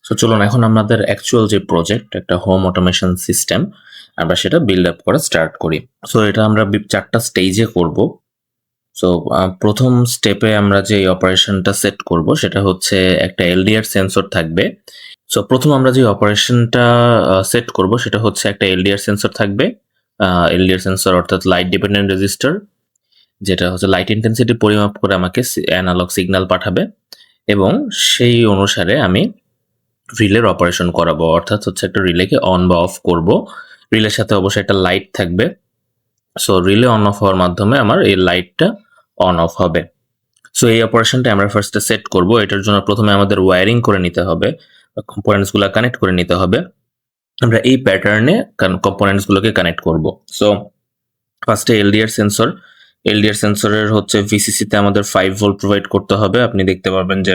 So চলুন এখন আমাদের অ্যাকচুয়াল যে প্রজেক্ট একটা হোম অটোমেশন সিস্টেম আমরা সেটা বিল্ড আপ করা স্টার্ট করি। সো এটা আমরা 4টা স্টেজে করব। সো প্রথম স্টেপে আমরা যে অপারেশনটা সেট করব সেটা হচ্ছে একটা এলডিআর সেন্সর থাকবে। সো প্রথম আমরা যে অপারেশনটা সেট করব সেটা হচ্ছে একটা এলডিআর সেন্সর থাকবে। এলডিআর সেন্সর অর্থাৎ লাইট ডিপেন্ডেন্ট রেজিস্টার, যেটা হচ্ছে লাইট ইন্টেন্সিটি পরিমাপ করে আমাকে অ্যানালগ সিগন্যাল পাঠাবে এবং সেই অনুসারে আমি রিলের অপারেশন করাবো, অর্থাৎ হচ্ছে একটা রিলেকে অন বা অফ করব। রিলের সাথে অবশ্যই একটা লাইট থাকবে। সো রিলে অন অফ হওয়ার মাধ্যমে আমার এই লাইটটা অন অফ হবে। সো এই অপারেশনটা আমরা ফার্স্টে সেট করব। এটার জন্য প্রথমে আমাদের ওয়্যারিং করে নিতে হবে, কম্পোনেন্টসগুলো কানেক্ট করে নিতে হবে। আমরা এই প্যাটার্নে কম্পোনেন্টসগুলোকে কানেক্ট করব। সো ফার্স্টে এলডিআর সেন্সরের হচ্ছে ভিসিসিতে আমাদের 5 ভোল্ট প্রোভাইড করতে হবে। আপনি দেখতে পারবেন যে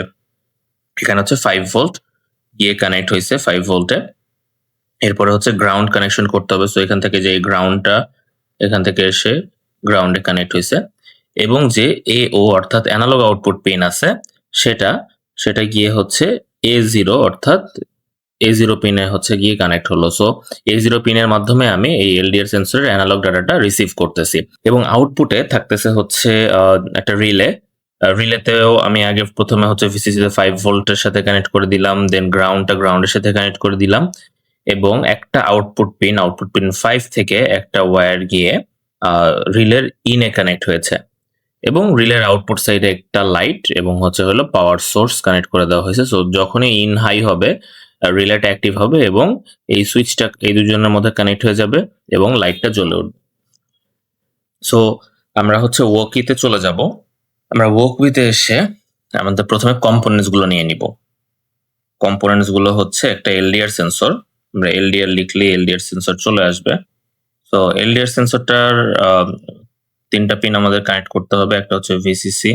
এখানে হচ্ছে 5 ভোল্ট গিয়ে কানেক্ট হয়েছে 5 ভোল্টে। এরপরে হচ্ছে গ্রাউন্ড কানেকশন করতে হবে। সো এখান থেকে যে গ্রাউন্ডটা এখান থেকে এসে গ্রাউন্ডে কানেক্ট হয়েছে এবং যে এও অর্থাৎ অ্যানালগ আউটপুট পিন আছে সেটা গিয়ে হচ্ছে A0 অর্থাৎ A0 পিনে হচ্ছে গিয়ে কানেক্ট হলো। সো A0 পিনের মাধ্যমে আমি এই এলডিআর সেন্সরের অ্যানালগ ডাটাটা রিসিভ করতেছি এবং আউটপুটে থাকতেছে হচ্ছে একটা রিলেতেও আমি আগে প্রথমে হচ্ছে ভিসিসিতে 5 ভোল্টের সাথে কানেক্ট করে দিলাম, দেন গ্রাউন্ডের সাথে কানেক্ট করে দিলাম এবং একটা আউটপুট পিন 5 থেকে একটা ওয়্যার গিয়ে রিলের ইনে কানেক্ট হয়েছে এবং রিলের আউটপুট সাইডে একটা লাইট এবং হচ্ছে হলো পাওয়ার সোর্স কানেক্ট করে দেওয়া হয়েছে। সো যখনই ইন হাই হবে রিলেটা অ্যাক্টিভ হবে এবং এই সুইচটা এই দুজনের মধ্যে কানেক্ট হয়ে যাবে এবং লাইটটা জ্বলে উঠবে। সো আমরা হচ্ছে ওয়াকিতে চলে যাব। আমরা ওয়াকউইতে এসে আমাদের প্রথমে কম্পোনেন্টসগুলো নিয়ে নিব। কম্পোনেন্টসগুলো হচ্ছে একটা এলডিআর সেন্সর। আমরা এলডিআর লিখলে এলডিআর সেন্সর চলে আসবে। সো এলডিআর সেন্সরটার 3টা পিন আমাদের কানেক্ট করতে হবে। একটা হচ্ছে ভিসিসি।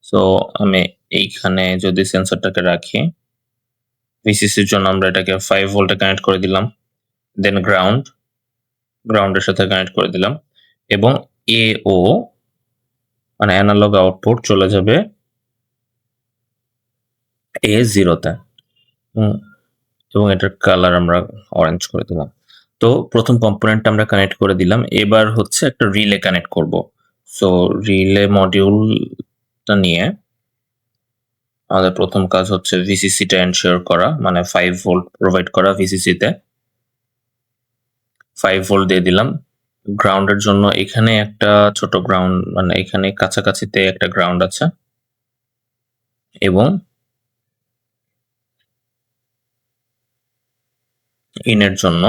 সো আমি এইখানে যদি সেন্সরটাকে রাখি, ভিসিসির জন্য আমরা এটাকে 5 ভোল্টে কানেক্ট করে দিলাম, দেন গ্রাউন্ডের সাথে কানেক্ট করে দিলাম এবং এও মানে অ্যানালগ আউটপুট চলে যাবে A0তে এবং এটার কালার আমরা অরেঞ্জ করে দিলাম। তো প্রথম কম্পোনেন্টটা আমরা কানেক্ট করে দিলাম। এবার হচ্ছে একটা রিলে কানেক্ট করব। সো রিলে মডিউলটা নিয়ে আমাদের প্রথম কাজ হচ্ছে ভিসিসিটা এনশিওর করা, মানে 5 ভোল্ট প্রোভাইড করা। ভিসিসিতে 5 ভোল্ট দিয়ে দিলাম। গ্রাউন্ডের জন্য এখানে একটা ছোট গ্রাউন্ড, মানে এখানে কাছাকাছিতে একটা গ্রাউন্ড আছে এবং ইনের জন্য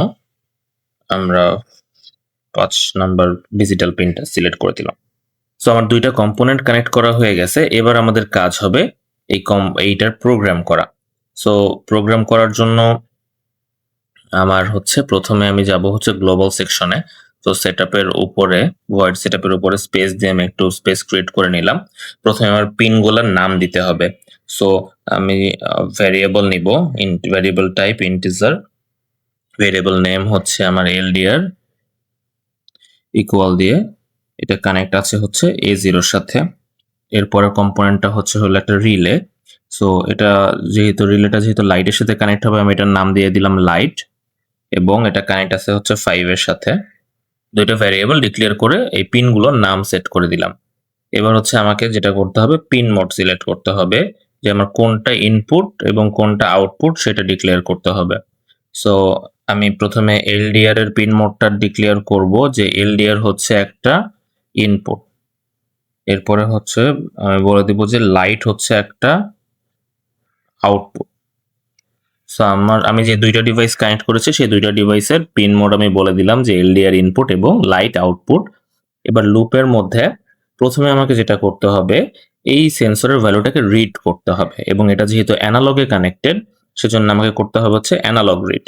আমরা 5 নাম্বার ডিজিটাল পিনটা সিলেক্ট করে দিলাম। সো আমার 2টা কম্পোনেন্ট কানেক্ট করা হয়ে গেছে। এবার আমাদের কাজ হবে এইটার প্রোগ্রাম করা। সো প্রোগ্রাম করার জন্য আমার হচ্ছে প্রথমে আমি যাব হচ্ছে গ্লোবাল সেকশনে। তো সেটআপের উপরে ভয়েড সেটআপের উপরে স্পেস দিয়ে আমি একটু স্পেস ক্রিয়েট করে নিলাম। প্রথমে আমার পিনগুলোর নাম দিতে হবে। সো আমি ভ্যারিয়েবল নিব, variable type integer, variable name হচ্ছে আমার এলডিআর ইকুয়াল দিয়ে এটা কানেক্ট আছে হচ্ছে A0 এর সাথে। এরপরের কম্পোনেন্টটা হচ্ছে হলো একটা রিলে। সো এটা রিলেটা যেহেতু লাইটের সাথে কানেক্ট হবে, আমি এটার নাম দিয়ে দিলাম লাইট এবং এটা কানেক্ট আছে হচ্ছে 5 এর সাথে। 2টা ভ্যারিয়েবল ডিক্লেয়ার করে এই পিনগুলোর নাম সেট করে দিলাম। এবার হচ্ছে আমাকে যেটা করতে হবে, পিন মোড সিলেক্ট করতে হবে যে আমার কোনটা ইনপুট এবং কোনটা আউটপুট সেটা ডিক্লেয়ার করতে হবে। সো আমি প্রথমে এলডিআর এর পিন মোডটা ডিক্লেয়ার করব যে এলডিআর হচ্ছে একটা ইনপুট। এরপরে হচ্ছে আমি বলে দিব যে লাইট হচ্ছে একটা আউটপুট। সো আমি যে 2টা ডিভাইস কানেক্ট করেছি সেই 2টা ডিভাইসের পিন মোড আমি বলে দিলাম যে এলডিআর ইনপুট এবং লাইট আউটপুট। এবার লুপের মধ্যে প্রথমে আমাকে যেটা করতে হবে, এই সেন্সরের ভ্যালুটাকে রিড করতে হবে এবং এটা যেহেতু অ্যানালগে কানেক্টেড সেজন্য আমাকে করতে হবে হচ্ছে অ্যানালগ রিড।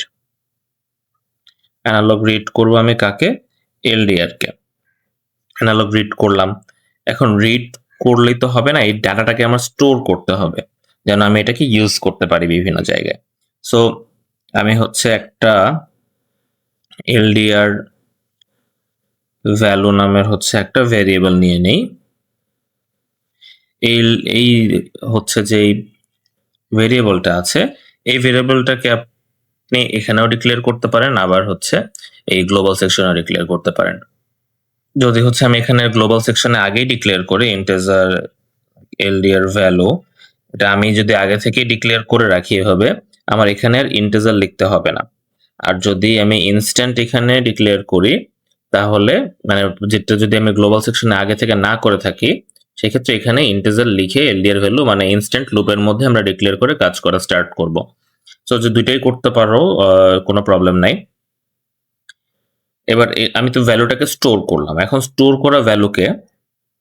অ্যানালগ রিড করব আমি কাকে? এলডিআর কে। অ্যানালগ রিড করলাম। এখন রিড করলেই তো হবে না, এই ডাটাটাকে আমার স্টোর করতে হবে যেন আমি এটাকে ইউজ করতে পারি বিভিন্ন জায়গায়। সো আমি হচ্ছে একটা এলডিআর ভ্যালু নামের হচ্ছে একটা ভ্যারিয়েবল নিয়ে নেই। এই হচ্ছে যে ভ্যারিয়েবলটা আছে এই ভেরিয়েবলটাকে আপনি এখানেও ডিক্লেয়ার করতে পারেন, আবার হচ্ছে এই গ্লোবাল সেকশনেও ডিক্লেয়ার করতে পারেন। যদি হচ্ছে আমি এখানে গ্লোবাল সেকশনে আগেই ডিক্লেয়ার করি ইন্টিজার এলডিআর ভ্যালু, এটা আমি যদি আগে থেকেই ডিক্লেয়ার করে রাখি এভাবে, আমার এখানে আর ইন্টিজার লিখতে হবে না। আর যদি আমি ইনস্ট্যান্ট এখানে ডিক্লেয়ার করি, তাহলে মানে যেটা যদি আমি গ্লোবাল সেকশনে আগে থেকে না করে থাকি, সেক্ষেত্রে এখানে ইন্টিজার লিখে এলডিআর ভ্যালু মানে ইনস্ট্যান্ট লুপের মধ্যে আমরা ডিক্লেয়ার করে কাজ করা স্টার্ট করব। সো যে দুইটাই করতে পারো, কোনো প্রবলেম নাই। এবার আমি তো ভ্যালুটাকে স্টোর করলাম, এখন স্টোর করা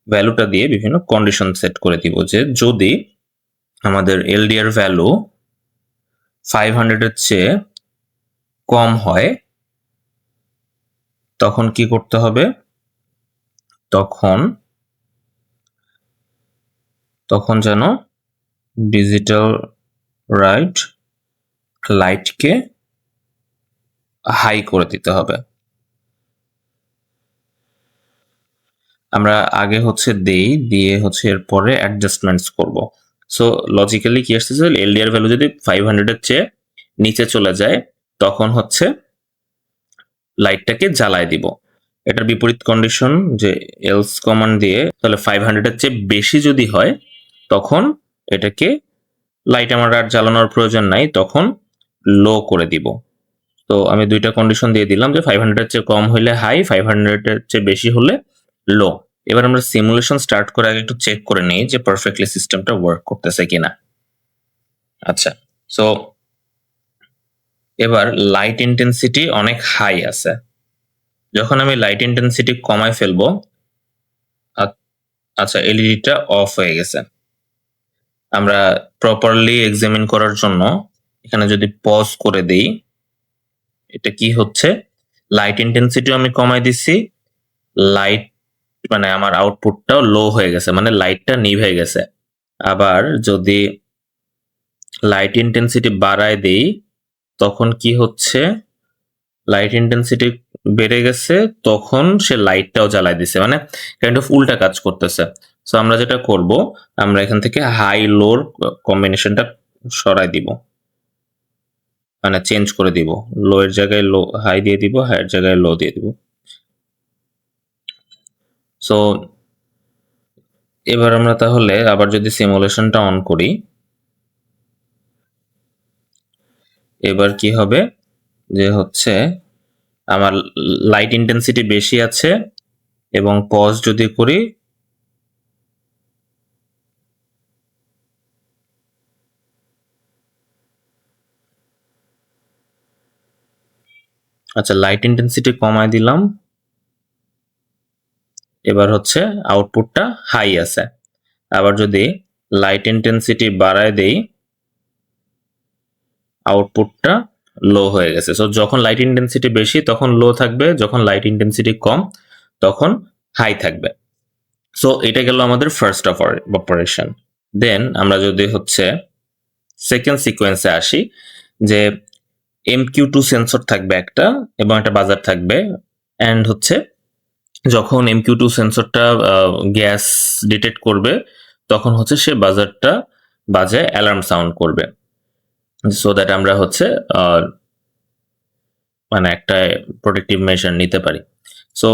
ভ্যালুটা দিয়ে বিভিন্ন কন্ডিশন সেট করে দিব, যে যদি আমাদের এলডিআর ভ্যালু 500 এর চেয়ে কম হয় তখন কি করতে হবে, তখন যেন ডিজিটাল রাইট লাইটকে হাই করে দিতে হবে। আমরা আগে হচ্ছে দিয়ে হচ্ছে এরপরে অ্যাডজাস্টমেন্টস করব। সো লজিক্যালি কি আসতেছে, এলডিআর ভ্যালু যদি 500 এর চেয়ে নিচে চলে যায় তখন হচ্ছে লাইটটাকে জ্বালায় দিব। এটার বিপরীত কন্ডিশন যে এলস কমান্ড দিয়ে, তাহলে 500 এর চেয়ে বেশি যদি হয় তখন এটাকে লাইট আমার আর জ্বালানোর প্রয়োজন নাই, তখন লো করে দিব। তো আমি দুইটা কন্ডিশন দিয়ে দিলাম, যে 500 এর চেয়ে কম হলে হাই, 500 এর চেয়ে বেশি হলে লো। এবার আমরা সিমুলেশন স্টার্ট করে আগে একটু চেক করে নিই যে পারফেক্টলি সিস্টেমটা ওয়ার্ক করতেছে কিনা। আচ্ছা, সো এবার লাইট ইন্টেন্সিটি অনেক হাই আছে। যখন আমি লাইট ইন্টেন্সিটি কমায় ফেলবো, আচ্ছা এলইডিটা অফ হয়ে গেছে। আমরা প্রপারলি এক্সামিন করার জন্য এখানে যদি পজ করে দেই, এটা কি হচ্ছে, লাইট ইন্টেন্সিটিও আমি কমাই দিচ্ছি, লাইট মানে আমার আউটপুটটাও লো হয়ে গেছে, মানে লাইটটা নিভে গেছে। আবার যদি লাইট ইন্টেন্সিটি বাড়ায় দেই তখন কি হচ্ছে, লাইট ইন্টেন্সিটি বেড়ে গেছে, তখন সে লাইটটাও জ্বালাই দিছে, মানে কাইন্ড অফ উল্টা কাজ করতেছে। সো আমরা যেটা করব, আমরা এখান থেকে হাই লোর কম্বিনেশনটা সরাই দিব, মানে চেঞ্জ করে দিব, লো এর জায়গায় লো হাই দিয়ে দিব, হাইয়ের জায়গায় লো দিয়ে দিব। সো এবার আমরা তাহলে আবার যদি সিমুলেশনটা অন করি, এবার কি হবে, যে হচ্ছে আমার লাইট ইন্টেন্সিটি বেশি আছে, এবং পজ যদি করি আচ্ছা লাইট ইন্টেন্সিটি কমায় দিলাম, এবার হচ্ছে আউটপুটটা হাই আছে। আবার যদি লাইট ইন্টেন্সিটি বাড়ায় দেই, আউটপুটটা লো হয়ে গেছে। সো যখন লাইট ইন্টেন্সিটি বেশি তখন লো থাকবে, যখন লাইট ইন্টেন্সিটি কম তখন হাই থাকবে। সো এটা গেল আমাদের ফার্স্ট অপারেশন। দেন আমরা যদি হচ্ছে সেকেন্ড সিকোয়েন্সে আসি, যে MQ2 সেন্সর থাকবে একটা এবং একটা বাজার থাকবে, অ্যান্ড হচ্ছে যখন MQ2 সেন্সরটা গ্যাস ডিটেক্ট করবে তখন হচ্ছে সে বাজারটা বাজে অ্যালার্ম সাউন্ড করবে, সো দ্যাট আমরা হচ্ছে মানে একটা প্রোটেক্টিভ মেজার নিতে পারি। সো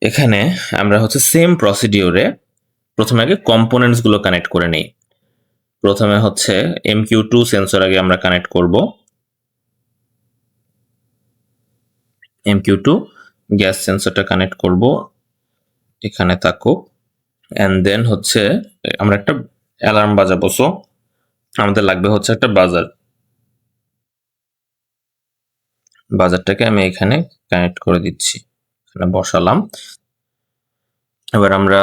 এখানে আমরা হচ্ছে সেম প্রসিডিওরে প্রথমে আগে কম্পোনেন্টস গুলো কানেক্ট করে নিই। প্রথমে হচ্ছে MQ2 সেন্সর আগে আমরা কানেক্ট করব, MQ2 গ্যাস সেন্সরটা কানেক্ট করব, এখানে থাকুক, এন্ড দেন হচ্ছে আমরা একটা অ্যালার্ম বাজাবো। সো আমাদের লাগবে হচ্ছে একটা বাজারটাকে আমি এখানে কানেক্ট করে দিচ্ছি, এখানে বসালাম। এবার আমরা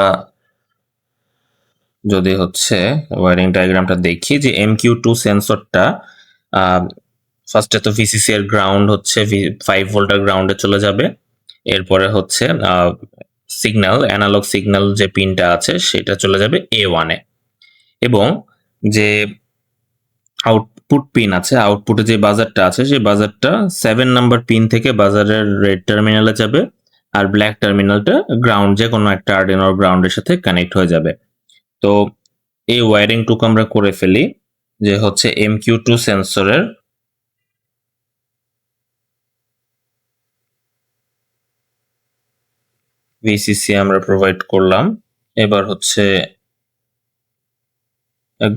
যদি হচ্ছে ওয়্যারিং ডায়াগ্রামটা দেখি, যে MQ2 সেন্সরটা ফার্স্টে তো VCC এর গ্রাউন্ড হচ্ছে 5 ভোল্টের গ্রাউন্ডে চলে যাবে, এরপরে হচ্ছে সিগন্যাল অ্যানালগ সিগন্যাল যে পিনটা আছে সেটা চলে যাবে A1 এ, এবং যে আউটপুট পিন আছে, আউটপুটে যে বাজারটা আছে সেই বাজারটা 7 নাম্বার পিন থেকে বাজারের রেড টার্মিনালে যাবে, আর ব্ল্যাক টার্মিনালটা গ্রাউন্ড যে কোনো একটা আর্ডিনো গ্রাউন্ডের সাথে কানেক্ট হয়ে যাবে। তো এই ওয়্যারিংটুকু আমরা করে ফেলি। যে হচ্ছে MQ2 সেন্সরের VCC আমরা প্রোভাইড করলাম। এবার হচ্ছে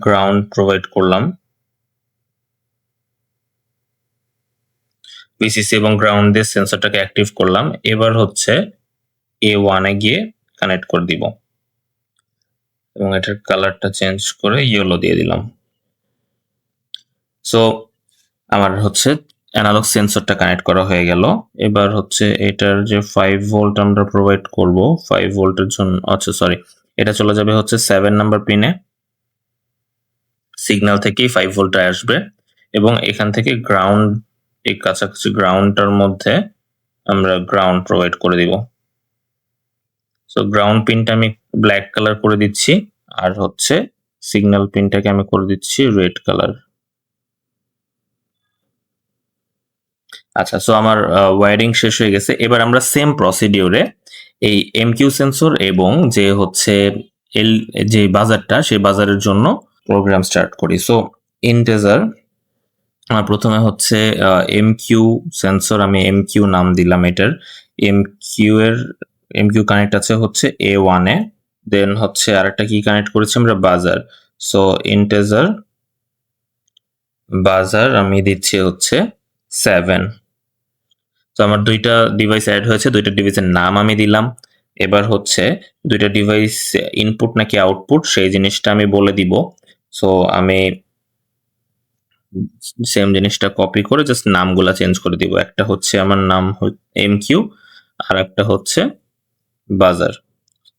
গ্রাউন্ড প্রোভাইড করলাম। VCC এবং গ্রাউন্ড দিয়ে সেন্সরটাকে অ্যাক্টিভ করলাম। এবার হচ্ছে A1 এ গিয়ে কানেক্ট করে দিব এবং এটার কালারটা চেঞ্জ করে ইয়েলো দিয়ে দিলাম। সো আমার হচ্ছে অ্যানালগ সেন্সরটা কানেক্ট করা হয়ে গেল। এবার হচ্ছে এটার যে 5 ভোল্ট আমরা প্রোভাইড করব, 5 ভোল্টের জন্য আচ্ছা সরি, এটা চলে যাবে হচ্ছে 7 নাম্বার পিনে। সিগন্যাল থেকেই 5 ভোল্টটা আসবে এবং এখান থেকে গ্রাউন্ড, এই কাছাকাছি গ্রাউন্ডটার মধ্যে আমরা গ্রাউন্ড প্রোভাইড করে দিব। সো গ্রাউন্ড পিনটা আমি ব্ল্যাক কালার করে দিচ্ছি আর হচ্ছে সিগন্যাল পিনটাকে আমি করে দিচ্ছি রেড কালার। আচ্ছা, সো আমার ওয়্যারিং শেষ হয়ে গেছে। এবার আমরা সেম প্রসিডিউরে এই MQ সেন্সর এবং যে হচ্ছে যে বাজারটা, সেই বাজারের জন্য প্রোগ্রাম স্টার্ট করি। সো ইন্টিজার প্রথমে হচ্ছে MQ সেন্সর, আমি MQ নাম দিলাম এটার। MQ কানেক্ট আছে হচ্ছে A1 এ, দেন হচ্ছে আরেকটা কি কানেক্ট করেছি আমরা, বাজার। সো ইন্টিজার বাজার আমি দিচ্ছি হচ্ছে 7। তো আমার দুইটা ডিভাইস অ্যাড হয়েছে, দুইটা ডিভাইসের নাম আমি দিলাম। এবার হচ্ছে দুইটা ডিভাইস ইনপুট নাকি আউটপুট সেই জিনিসটা আমি বলে দিব। সো আমি সেম জিনিসটা কপি করে জাস্ট নামগুলা চেঞ্জ করে দিব। একটা হচ্ছে আমার নাম MQ আর একটা হচ্ছে বাজার।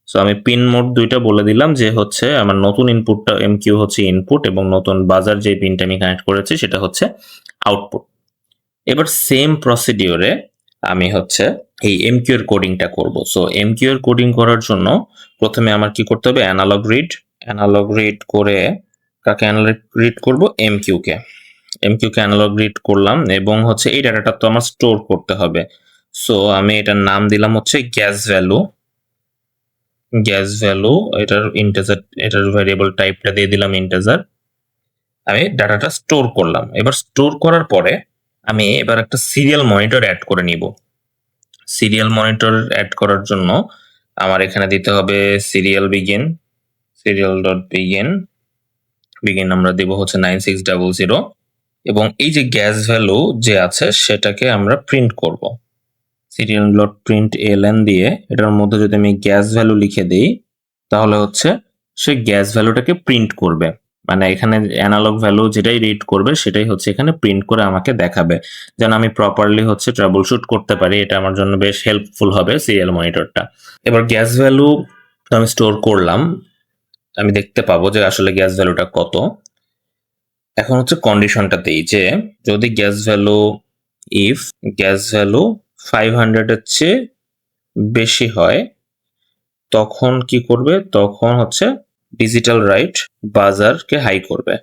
সো আমি পিন মোড দুইটা বলে দিলাম যে হচ্ছে আমার নতুন ইনপুটটা MQ হচ্ছে ইনপুট এবং নতুন বাজার যে পিনটা আমি কানেক্ট করেছি সেটা হচ্ছে আউটপুট। এবার সেম প্রসিডিওরে আমি হচ্ছে এই MQ এর কোডিংটা করব। সো MQ এর কোডিং করার জন্য প্রথমে আমার কি করতে হবে, অ্যানালগ রিড করে, কাকে অ্যানালগ রিড করব, MQ কে অ্যানালগ রিড করলাম এবং হচ্ছে এই ডাটাটা তো আমার স্টোর করতে হবে। সো আমি এটার নাম দিলাম হচ্ছে গ্যাস ভ্যালু, এটার ইন্টিজার, এটার ভ্যারিয়েবল টাইপটা দিয়ে দিলাম ইন্টিজার। আমি ডাটাটা স্টোর করলাম। এবার স্টোর করার পরে আমি এবার একটা সিরিয়াল মনিটর অ্যাড করে নিব। সিরিয়াল মনিটর অ্যাড করার জন্য আমার এখানে দিতে হবে বিগিন আমরা দেব হচ্ছে 9600 এবং এই যে গ্যাস ভ্যালু যে আছে সেটাকে আমরা প্রিন্ট করব। সিরিয়াল ডট প্রিন্ট এলএন দিয়ে এটার মধ্যে যদি আমি গ্যাস ভ্যালু লিখে দিই তাহলে হচ্ছে সে গ্যাস ভ্যালুটাকে প্রিন্ট করবে। মানে এখানে অ্যানালগ ভ্যালু যেটাই রিড করবে সেটাই হচ্ছে এখানে প্রিন্ট করে আমাকে দেখাবে, যেন আমি প্রপারলি হচ্ছে ট্রাবল শুট করতে পারি। এটা আমার জন্য বেশ হেল্পফুল হবে সিরিয়াল মনিটরটা। এবার গ্যাস ভ্যালু আমি স্টোর করলাম, আমি দেখতে পাবো যে আসলে গ্যাস ভ্যালুটা কত। এখন হচ্ছে কন্ডিশনটা দেই যে যদি গ্যাস ভ্যালু 500 এর চেয়ে বেশি হয় তখন কি করবে, তখন হচ্ছে ডিজিটাল রাইট বাজারকে হাই করবে।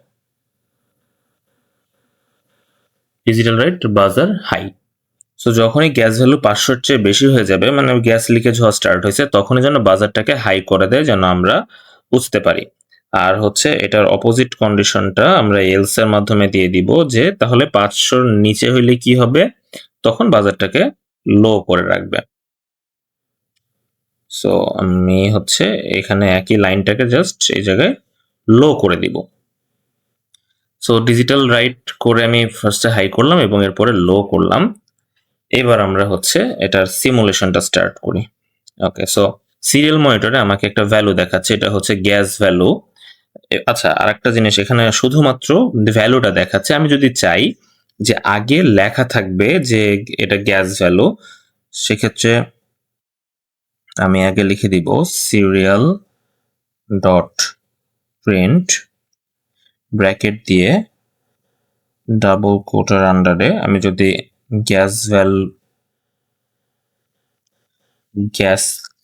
সো যখনই গ্যাস ভ্যালু 500-র চেয়ে বেশি হয়ে যাবে, মানে গ্যাস লিকেজ হওয়া স্টার্ট হয়েছে, তখনই যেন বাজারটাকে হাই করে দেয়, যেন আমরা বুঝতে পারি। আর হচ্ছে এটার অপোজিট কন্ডিশনটা আমরা এলস এর মাধ্যমে দিয়ে দিব যে তাহলে 500-র নিচে হইলে কি হবে, তখন বাজারটাকে লো করে রাখবে। সো আমি হচ্ছে এখানে একই লাইনটাকে জাস্ট এই জায়গায় লো করে দিব। সো ডিজিটাল রাইট করে আমি ফার্স্টে হাই করলাম এবং এরপরে লো করলাম। এবার আমরা হচ্ছে এটার সিমুলেশনটা স্টার্ট করি। ওকে, সো সিরিয়াল মনিটরে আমাকে একটা ভ্যালু দেখাচ্ছে, এটা হচ্ছে গ্যাস ভ্যালু। আচ্ছা, আরেকটা জিনিস, এখানে শুধুমাত্র ভ্যালুটা দেখাচ্ছে। আমি যদি চাই যে আগে লেখা থাকবে যে এটা গ্যাস ভ্যালু, সেক্ষেত্রে আমি আগে লিখে দিব সিরিয়াল ডট প্রিন্ট ব্র্যাকেট দিয়ে ডাবল কোটার আন্ডারে আমি যদি গ্যাস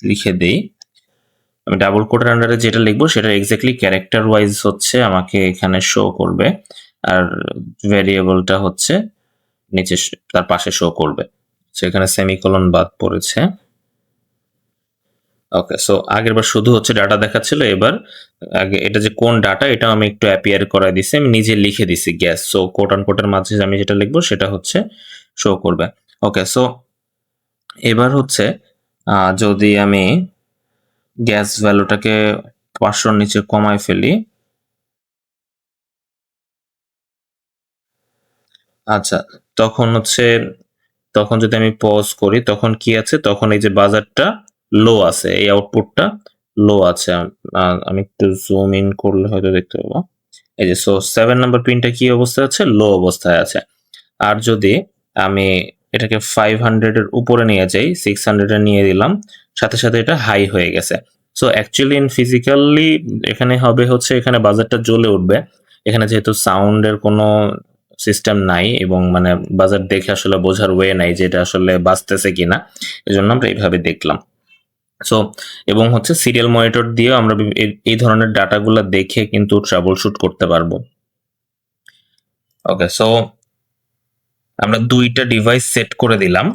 লিখে দেই, আমি ডাবল কোটের আন্ডারে যেটা লিখবো সেটা এক্স্যাক্টলি ক্যারেক্টার ওয়াইজ হচ্ছে আমাকে এখানে শো করবে, আর ভ্যারিয়েবলটা হচ্ছে নিচে তার পাশে শো করবে। সেখানে সেমিকোলন বাদ পড়েছে। ওকে, সো আগেরবার শুধু হচ্ছে ডাটা দেখাচ্ছিল, এবার আগে এটা যে কোন ডাটা এটা আমি একটু অ্যাপিয়ার করাই দিছি, আমি নিজে লিখে দিছি গ্যাস। সো কোট অন কোটের মাঝে আমি যেটা লিখবো সেটা হচ্ছে শো করবে। ওকে, সো এবার হচ্ছে যদি আমি গ্যাস ভ্যালুটাকে 500 নিচে কমায় ফেলি, আচ্ছা, তখন যদি আমি পজ করি তখন কি আছে, তখন এই যে বাজারটা লো আছে, এই আউটপুটটা লো আছে। আমি একটু জুম ইন করলে হয়তো দেখতে পাবো। এই যে, সো 7 নাম্বার পিনটা কি অবস্থায় আছে, লো অবস্থায় আছে। আর যদি আমি এটাকে 500 এর উপরে নিয়ে যাই, 600 এ নিয়ে দিলাম, সাথে সাথে এটা হাই হয়ে গেছে। সো অ্যাকচুয়ালি ইন ফিজিক্যালি এখানে হবে হচ্ছে, এখানে বাজারটা জ্বলে উঠবে। এখানে যেহেতু সাউন্ডের কোনো সিস্টেম নাই এবং মানে বাজার দেখে আসলে বোঝার ওয়ে নাই যে এটা আসলে বাজতেছে কিনা, এজন্য আমরা এইভাবে দেখলাম। সো এবং হচ্ছে সিরিয়াল মনিটর দিয়েও আমরা এই ধরনের ডাটাগুলো দেখে কিন্তু ট্রাবল শুট করতে পারবো। ওকে, সো আমরা 2টা ডিভাইস সেট করে দিলাম।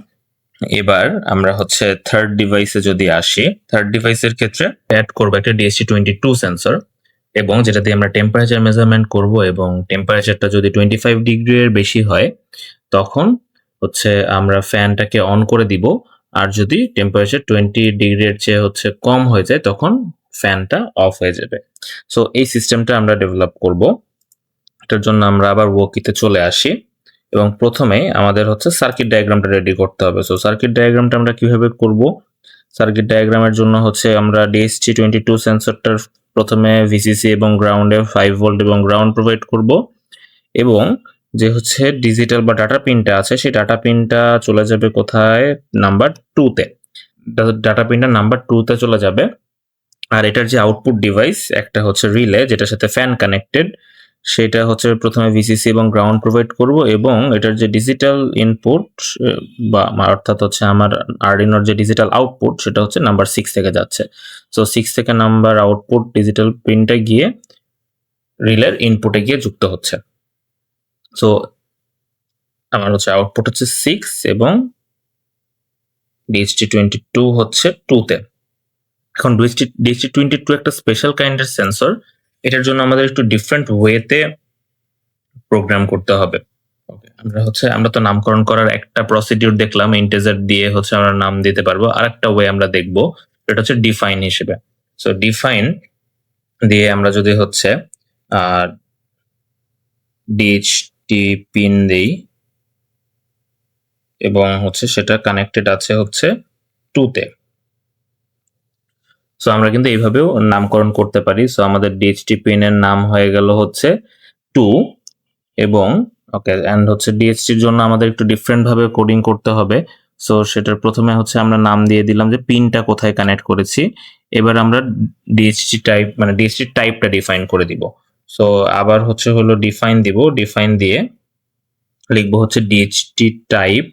এবার আমরা হচ্ছে থার্ড ডিভাইসে যদি আসি, থার্ড ডিভাইসের ক্ষেত্রে অ্যাড করবো একটা DHT22 সেন্সর, এবং যেটা দিয়ে আমরা টেম্পারেচার মেজারমেন্ট করব, এবং টেম্পারেচারটা যদি 25 ডিগ্রি এর বেশি হয় তখন হচ্ছে আমরা ফ্যানটাকে অন করে দিব, আর যদি টেম্পারেচার 20 ডিগ্রি এর চেয়ে হচ্ছে কম হয়ে যায় তখন ফ্যানটা অফ হয়ে যাবে। সো এই সিস্টেমটা আমরা ডেভেলপ করব। এটার জন্য আমরা আবার ওয়াকিতে চলে আসি এবং প্রথমে আমাদের হচ্ছে সার্কিট ডায়াগ্রামটা রেডি করতে হবে। সো সার্কিট ডায়াগ্রামটা আমরা কিভাবে করব, সার্কিট ডায়াগ্রামের জন্য হচ্ছে আমরা DHT22 সেন্সরটার প্রথমে ভিসিসি এবং গ্রাউন্ডে 5 ভোল্ট এবং গ্রাউন্ড প্রোভাইড করব, এবং যে হচ্ছে ডিজিটাল বা ডাটা পিনটা আছে সেই ডাটা পিনটা চলে যাবে কোথায়, নাম্বার 2 তে। ডাটা পিনটা নাম্বার 2 তে চলে যাবে। আর এটার যে আউটপুট ডিভাইস একটা হচ্ছে রিলে, যেটার সাথে ফ্যান কানেক্টেড, সেটা হচ্ছে প্রথমে ভিসিসি এবং গ্রাউন্ড প্রোভাইড করব, এবং এটার যে ডিজিটাল ইনপুট বা অর্থাৎ হচ্ছে আমার আরডিনোর যে ডিজিটাল আউটপুট সেটা হচ্ছে নাম্বার 6 থেকে যাচ্ছে। সো 6 থেকে নাম্বার আউটপুট ডিজিটাল পিনটা গিয়ে রিলের ইনপুটে গিয়ে যুক্ত হচ্ছে। সো আমার হচ্ছে আউটপুট হচ্ছে 6 এবং DHT22 হচ্ছে 2 তে। এখন DHT22 একটা স্পেশাল কাইন্ডের সেন্সর, এটার জন্য আমাদের একটু ডিফারেন্ট ওয়েতে প্রোগ্রাম করতে হবে। আমরা তো নামকরণ করার একটা প্রসিডিউর দেখলাম, ইন্টিজার দিয়ে হচ্ছে আমরা নাম দিতে পারবো। আরেকটা ওয়ে আমরা দেখবো, এটা হচ্ছে ডিফাইন হিসেবে। সো ডিফাইন দিয়ে আমরা যদি হচ্ছে DHT পিন দেই এবং হচ্ছে সেটা কানেক্টেড আছে হচ্ছে 2 তে। সো আমরা কিন্তু এইভাবেও নামকরণ করতে পারি। সো আমাদের DHT পিনের নাম হয়ে গেল হচ্ছে 2, এবং ওকে, এন্ড হচ্ছে DHTর জন্য আমাদের একটু ডিফারেন্ট ভাবে কোডিং করতে হবে। সো সেটার প্রথমে হচ্ছে আমরা নাম দিয়ে দিলাম যে পিনটা কোথায় কানেক্ট করেছি। এবার আমরা DHT টাইপ মানে DHT টাইপটা ডিফাইন করে দিব। সো আবার হচ্ছে হলো ডিফাইন দিব, ডিফাইন দিয়ে লিখবো হচ্ছে DHT টাইপ,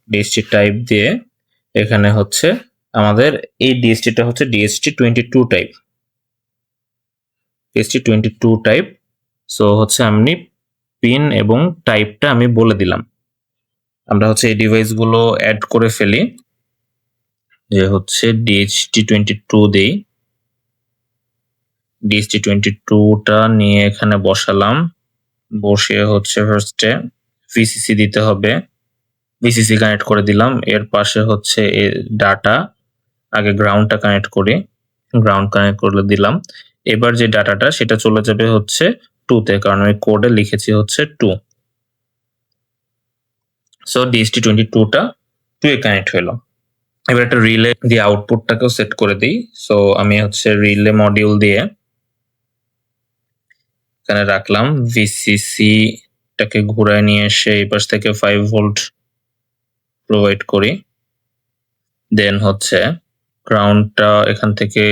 DHT টাইপ দিয়ে এখানে হচ্ছে আমাদের এই DHTটা হচ্ছে DHT22 type, DHT22 type. So হচ্ছে আমি পিন এবং টাইপটা আমি বলে দিলাম। আমরা হচ্ছে এই ডিভাইসগুলো অ্যাড করে ফেলি, যে হচ্ছে DHT22 দেই, DHT22টা নিয়ে এখানে বসালাম, বসিয়ে হচ্ছে ফার্স্টে ভিসিসি দিতে হবে, ভিসিসি কানেক্ট করে দিলাম। এর পাশে হচ্ছে ডাটা, আগে গ্রাউন্ডটা কানেক্ট করি, গ্রাউন্ড কানেক্ট করে দিলাম। এবার যে ডাটাটা সেটা চলে যাবে হচ্ছে 2 তে, কারণ আমি কোডে লিখেছি হচ্ছে 2। সো DHT22টা 2 এ কানেক্ট হলো। এবার একটা রিলে দিয়ে আউটপুটটাকেও সেট করে দিই। সো আমি হচ্ছে রিলে মডিউল দিয়ে এখানে রাখলাম, ভিসিসি টাকে ঘুরায় নিয়ে এসে এই পাশ থেকে 5 ভোল্ট প্রোভাইড করি, দেন হচ্ছে গ্রাউন্ডটা এখান থেকে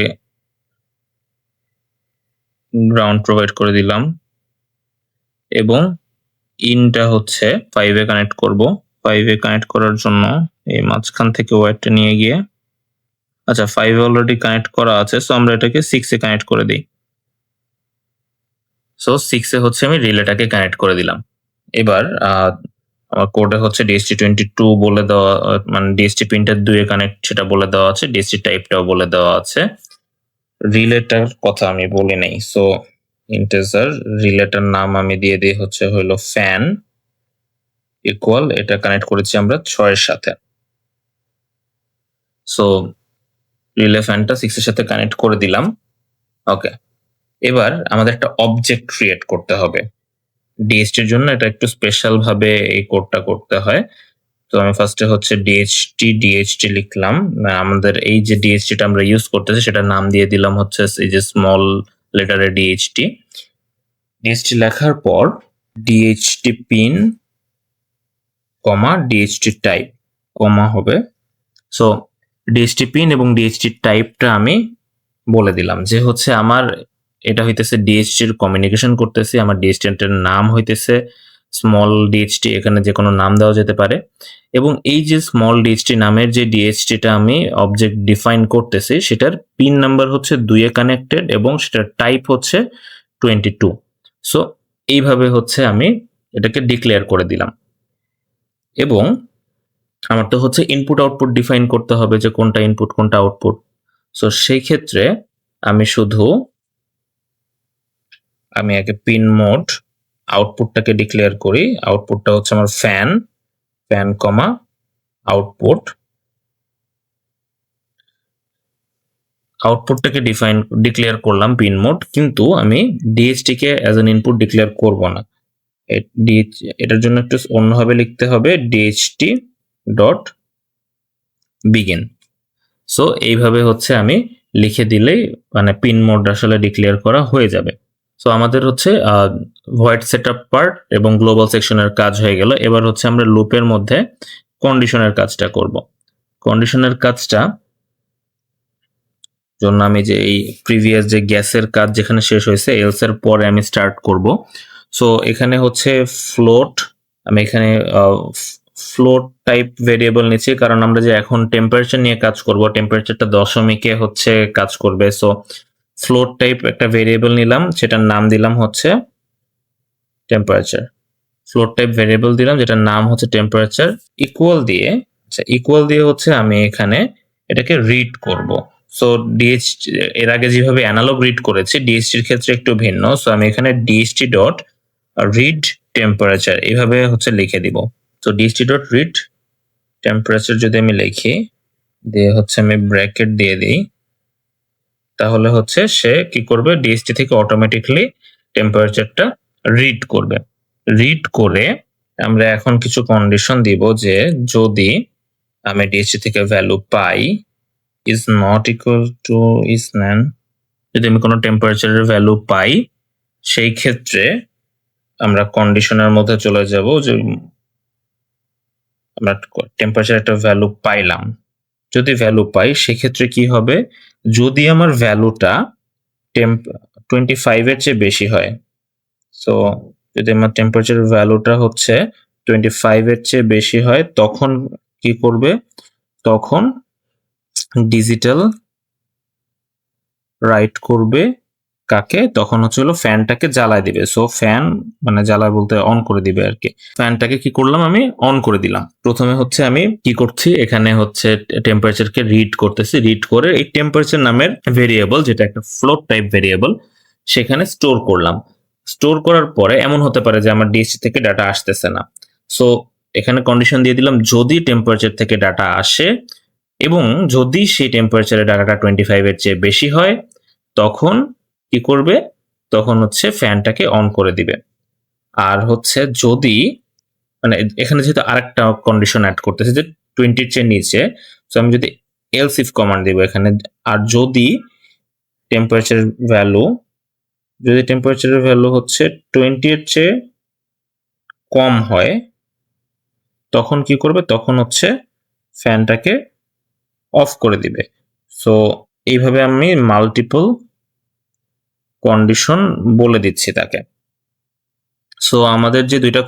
গ্রাউন্ড প্রোভাইড করে দিলাম, এবং ইনটা হচ্ছে 5 এ কানেক্ট করব। 5 এ কানেক্ট করার জন্য এই মাঝখান থেকে ওয়্যারটা নিয়ে গিয়ে, আচ্ছা 5 অলরেডি কানেক্ট করা আছে, সো আমরা এটাকে 6 এ কানেক্ট করে দিই। সো 6 এ হচ্ছে আমি রিলেটাকে কানেক্ট করে দিলাম। এবার আমার কোডে হচ্ছে DHT22 বলে দেওয়া, মানে DHT প্রিন্টার 2 এ কানেক্ট সেটা বলে দেওয়া আছে, DHT টাইপটাও বলে দেওয়া আছে। রিলেটার কথা আমি বলি নাই, সো ইন্টিজার রিলেটার নাম আমি দিয়ে দিই হচ্ছে হলো ফ্যান ইকুয়াল, এটা কানেক্ট করেছি আমরা 6 এর সাথে। সো রিলে ফ্যানটা 6 এর সাথে কানেক্ট করে দিলাম। ওকে, এবার আমাদের একটা অবজেক্ট ক্রিয়েট করতে হবে। DHT এর জন্য এটা একটু স্পেশাল ভাবে এই কোডটা করতে হয়। তো আমি ফার্স্টে হচ্ছে DHT লিখলাম, আমাদের এই যে DHTটা আমরা ইউজ করতেছি সেটার নাম দিয়ে দিলাম হচ্ছে এই যে স্মল লেটারে DHT লেখার পর DHT পিন কমা DHT টাইপ কমা হবে। সো DHT পিন এবং DHT টাইপটা আমি বলে দিলাম যে হচ্ছে আমার এটা হইতেছে DHT এর কমিউনিকেশন করতেছি, আমার DHT এর নাম হইতেছে স্মল DHT, এখানে যে কোনো নাম দেওয়া যেতে পারে। এবং এই যে স্মল DHT নামের যে DHTটা আমি অবজেক্ট ডিফাইন করতেছি সেটার পিন নাম্বার হচ্ছে 2 এ কানেক্টেড এবং সেটার টাইপ হচ্ছে 22। সো এইভাবে হচ্ছে আমি এটাকে ডিক্লেয়ার করে দিলাম। এবং আমার তো হচ্ছে ইনপুট আউটপুট ডিফাইন করতে হবে যে কোনটা ইনপুট কোনটা আউটপুট। সো সেই ক্ষেত্রে আমি আগে পিন মোড আউটপুটটাকে ডিক্লেয়ার করি। আউটপুটটা হচ্ছে আমার ফ্যান কমা আউটপুট। আউটপুটটাকে ডিক্লেয়ার করলাম পিন মোড, কিন্তু আমি DHT K as an input declare করব না। এটার জন্য একটু অন্যভাবে লিখতে হবে, DHT ডট বিগিন। সো এইভাবে হচ্ছে আমি লিখে দিলেই মানে পিন মোড আসলে ডিক্লেয়ার করা হয়ে যাবে। সো আমাদের হচ্ছে ভয়েড সেটআপ পার্ট এবং গ্লোবাল সেকশনের কাজ হয়ে গেল। এবার হচ্ছে আমরা লুপের মধ্যে কন্ডিশনের কাজটা করব। কন্ডিশনের কাজটা জন্য আমি যে এই প্রিভিয়াস যে গ্যাসের কাজ যেখানে শেষ হয়েছে এলস এর পরে আমি স্টার্ট করব। সো এখানে হচ্ছে ফ্লোট, আমি এখানে ফ্লোট টাইপ ভেরিয়েবল নিচ্ছি কারণ আমরা যে এখন টেম্পারেচার নিয়ে কাজ করব, টেম্পারেচারটা দশমিকে হচ্ছে কাজ করবে। সো ফ্লোট টাইপ একটা ভেরিয়েবল নিলাম, সেটার নাম দিলাম হচ্ছে টেম্পারেচার। ফ্লোট টাইপ ভেরিয়েবল দিলাম যেটার নাম হচ্ছে টেম্পারেচার, ইকুয়াল দিয়ে হচ্ছে আমি এখানে এটাকে রিড করব। সো DHT এর আগে যেভাবে অ্যানালগ রিড করেছি DHT এর ক্ষেত্রে একটু ভিন্ন। সো আমি এখানে DHT ডট রিড টেম্পারেচার এইভাবে হচ্ছে লিখে দিব। তো DHT ডট রিড টেম্পারেচার যদি আমি লিখি দিয়ে হচ্ছে আমি ব্র্যাকেট দিয়ে দিই, তাহলে হচ্ছে সে কি করবে, DHT থেকে অটোমেটিকলি টেম্পারেচারটা রিড করবে। রিড করে আমরা এখন কিছু কন্ডিশন দিব যে যদি আমি DHT থেকে value pi is not equal to is nan, যদি আমি কোনো টেম্পারেচারের ভ্যালু পাই সেই ক্ষেত্রে আমরা কন্ডিশনের মধ্যে চলে যাব যে আমরা টেম্পারেচার একটা ভ্যালু পাইলাম। যদি ভ্যালু পাই সেক্ষেত্রে কি হবে, যদি আমার ভ্যালুটা 25 এর চেয়ে বেশি হয়, সো যদি আমার টেম্পারেচার ভ্যালুটা হচ্ছে 25 এর চেয়ে বেশি হয় তখন কি করবে, তখন ডিজিটাল রাইট করবে কাকে, তখন হচ্ছে হলো ফ্যানটাকে জ্বালায় দিবে। সো ফ্যান মানে জ্বালায় বলতে অন করে দিবে আর কি। ফ্যানটাকে কি করলাম, আমি অন করে দিলাম। প্রথমে হচ্ছে আমি কি করছি, এখানে হচ্ছে টেম্পারেচারকে রিড করতেছি, রিড করে এই টেম্পারেচার নামের ভেরিয়েবল যেটা একটা ফ্লোট টাইপ ভেরিয়েবল সেখানে স্টোর করলাম। স্টোর করার পরে এমন হতে পারে যে আমার DHT থেকে ডাটা আসতেছে না, সো এখানে কন্ডিশন দিয়ে দিলাম যদি টেম্পারেচার থেকে ডাটা আসে এবং যদি সেই টেম্পারেচারের ডাটাটা 25 এর চেয়ে বেশি হয় তখন কি করবে, তখন হচ্ছে ফ্যানটাকে অন করে দিবে। আর হচ্ছে যদি মানে এখানে যেহেতু আরেকটা কন্ডিশন অ্যাড করতেছে যে 20 এর চেয়ে নিচে, তো আমি যদি এলস ইফ কমান্ড দিব এখানে, আর যদি টেম্পারেচার ভ্যালু হচ্ছে 20 এর চেয়ে কম হয় তখন কি করবে, তখন হচ্ছে ফ্যানটাকে অফ করে দিবে। সো এইভাবে আমি মাল্টিপল কন্ডিশন বলে দিচ্ছি তাকে। সো আমাদের যে দুইটা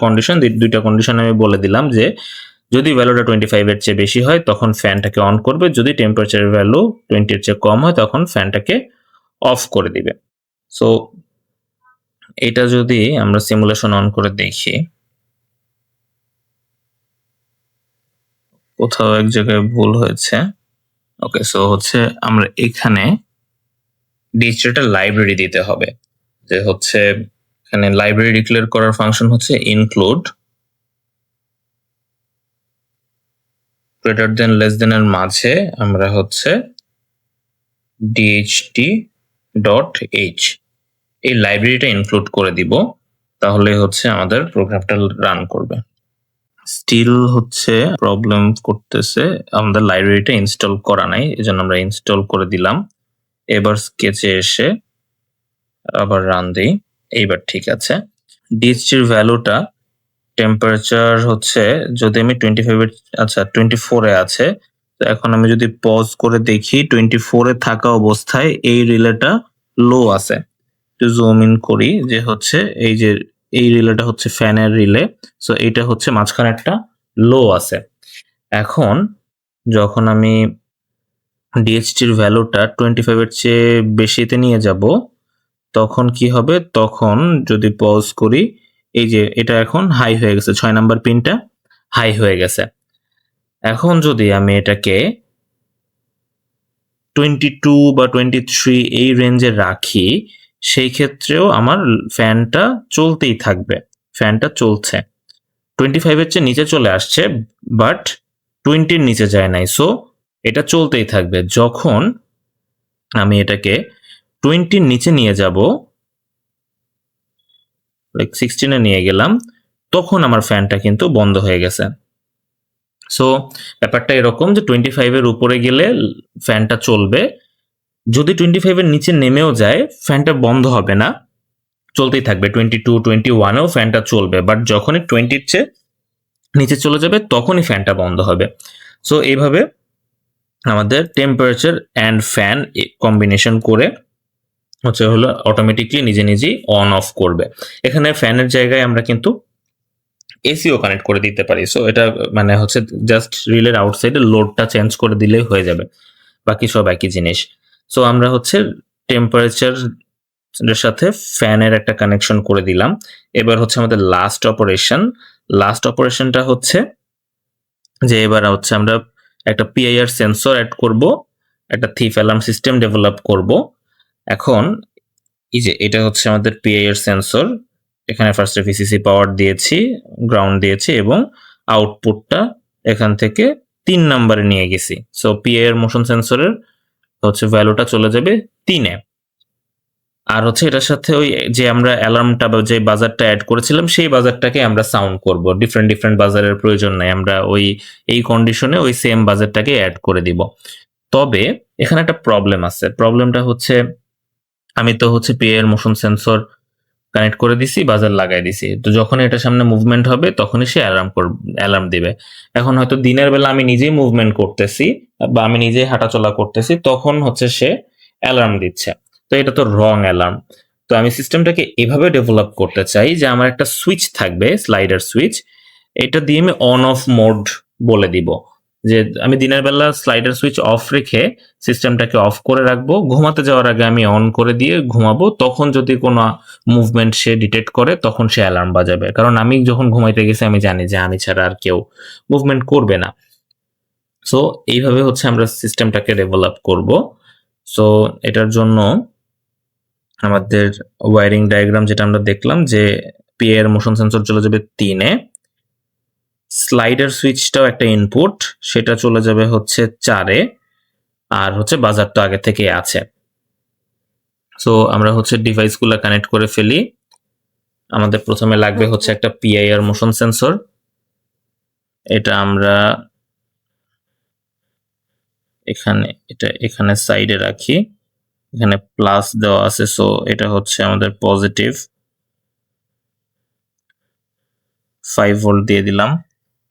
কন্ডিশন আমি বলে দিলাম যে যদি ভ্যালুটা 25 এর চেয়ে বেশি হয় তখন ফ্যানটাকে অন করবে, যদি টেম্পারেচারের ভ্যালু 20 এর চেয়ে কম হয় তখন ফ্যানটাকে অফ করে দিবে। সো এটা যদি আমরা সিমুলেশন অন করে দেখি, কোথাও এক জায়গায় ভুল হয়েছে। ওকে, সো হচ্ছে আমরা এখানে ডিজিটাল লাইব্রেরি দিতে হবে, যে হচ্ছে এখানে লাইব্রেরি ডিক্লেয়ার করার ফাংশন হচ্ছে include greater than less than এর মাঝে আমরা হচ্ছে dht.h এই লাইব্রেরিটা ইনক্লুড করে দিব, তাহলে হচ্ছে আমাদের প্রোগ্রামটা রান করবে। স্টিল হচ্ছে প্রবলেম করতেছে, আমাদের লাইব্রেরিটা ইনস্টল করা নাই, এজন্য আমরা ইনস্টল করে দিলাম। এবার স্কেচে এসে আবার রান দিই, এইবার ঠিক আছে। ডিএইচটির ভ্যালুটা টেম্পারেচার হচ্ছে, যদি আমি 25 এর, আচ্ছা 24 এ আছে, তো এখন আমি যদি পজ করে দেখি 24 এ থাকা অবস্থায় এই রিলেটা লো আছে। একটু জুম ইন করি, যে হচ্ছে এই যে এই রিলেটা হচ্ছে ফ্যানের রিলে, সো এইটা হচ্ছে মাঝখানে একটা লো আছে। এখন যখন আমি ডিএইচটির ভ্যালুটা 25 এর চেয়ে বেশিতে নিয়ে যাব, তখন কি হবে, তখন যদি পজ করি, এই যে এটা এখন হাই হয়ে গেছে, 6 নাম্বার পিনটা হাই হয়ে গেছে। এখন যদি আমি এটাকে 22 বা 23 এই রেঞ্জে রাখি, সেই ক্ষেত্রেও আমার ফ্যানটা চলতেই থাকবে, ফ্যানটা চলছে। 25 এর চেয়ে নিচে চলে আসছে, বাট 20 এর নিচে যায় নাই, সো এটা চলতেই থাকবে। যখন আমি এটাকে 20 এর নিচে নিয়ে যাব, লাইক 16 এ নিয়ে গেলাম, তখন আমার ফ্যানটা কিন্তু বন্ধ হয়ে গেছে। সো ব্যাপারটা এরকম যে 25 এর উপরে গেলে ফ্যানটা চলবে, যদি 25 এর নিচে নেমেও যায় ফ্যানটা বন্ধ হবে না, চলতেই থাকবে। 22, 21 এও ফ্যানটা চলবে, বাট যখনই 20 এর চেয়ে নিচে চলে যাবে তখনই ফ্যানটা বন্ধ হবে। সো এইভাবে আমাদের টেম্পারেচার অ্যান্ড ফ্যান কম্বিনেশন করে হচ্ছে হলো অটোমেটিকলি নিজে নিজেই অন অফ করবে। এখানে ফ্যানের জায়গায় আমরা কিন্তু এসিও কানেক্ট করে দিতে পারি। সো এটা মানে হচ্ছে জাস্ট রিলের আউটসাইডে লোডটা চেঞ্জ করে দিলেই হয়ে যাবে, বাকি সব একই জিনিস। সো আমরা হচ্ছে টেম্পারেচার এর সাথে ফ্যানের একটা কানেকশন করে দিলাম। এবার হচ্ছে আমাদের লাস্ট অপারেশনটা হচ্ছে যে এবার হচ্ছে আমরা একটা পিআইআর সেন্সর অ্যাড করব, একটা থিফ অ্যালার্ম সিস্টেম ডেভেলপ করব। এখন এই যে এটা হচ্ছে আমাদের পিআইআর সেন্সর, এখানে ফার্স্টে ভিসিসি পাওয়ার দিয়েছি, গ্রাউন্ড দিয়েছি এবং আউটপুটটা এখান থেকে 3 নম্বরে নিয়ে গেছি। সো পিআইআর মোশন সেন্সরের হচ্ছে ভ্যালুটা চলে যাবে 3 এ। আর হচ্ছে এটার সাথে ওই যে আমরা অ্যালার্মটা বা যে বাজারটা অ্যাড করেছিলাম সেই বাজারটাকে আমরা সাউন্ড করব। ডিফারেন্ট বাজারের প্রয়োজন নাই, আমরা ওই এই কন্ডিশনে ওই সেম বাজারটাকে অ্যাড করে দিব। তবে এখানে একটা প্রবলেম আছে, প্রবলেমটা হচ্ছে আমি তো হচ্ছে পিআইআর মোশন সেন্সর কানেক্ট করে দিছি, বাজার লাগাই দিছি, তো যখন এটা সামনে মুভমেন্ট হবে তখনই সে অ্যালার্ম দিবে। এখন হয়তো দিনের বেলা আমি নিজেই মুভমেন্ট করতেছি বা আমি নিজেই হাঁটাচলা করতেছি, তখন হচ্ছে সে অ্যালার্ম দিচ্ছে, তো এটা তো রং অ্যালার্ম। তো আমি সিস্টেমটাকে এভাবে ডেভেলপ করতে চাই যে আমার একটা সুইচ থাকবে, স্লাইডার সুইচ, এটা দিয়ে আমি অন অফ মোড বলে দিব, যে আমি দিনের বেলা স্লাইডার সুইচ অফ রেখে সিস্টেমটাকে অফ করে রাখবো, ঘুমাতে যাওয়ার আগে আমি অন করে দিয়ে ঘুমাবো, তখন যদি কোনো মুভমেন্ট সে ডিটেক্ট করে তখন সে অ্যালার্ম বাজাবে, কারণ আমি যখন ঘুমাইতে গেছি আমি জানি যে আমি ছাড়া আর কেউ মুভমেন্ট করবে না। সো এইভাবে হচ্ছে আমরা সিস্টেমটাকে ডেভেলপ করব। সো এটার জন্য আমাদের ওয়্যারিং ডায়াগ্রাম যেটা আমরা দেখলাম, যে পিআইআর মোশন সেন্সর চলে যাবে 3 এ, স্লাইডার সুইচটাও একটা ইনপুট, সেটা চলে যাবে হচ্ছে 4 এ, আর হচ্ছে বাজারটা আগে থেকে আছে। সো আমরা হচ্ছে ডিভাইসগুলো কানেক্ট করে ফেলি। আমাদের প্রথমে লাগবে হচ্ছে একটা পিআইআর মোশন সেন্সর, এটা আমরা এখানে সাইডে রাখি, এখানে প্লাস দেওয়া আছে, সো এটা হচ্ছে আমাদের পজিটিভ। 5 ভোল্ট দিয়ে দিলাম,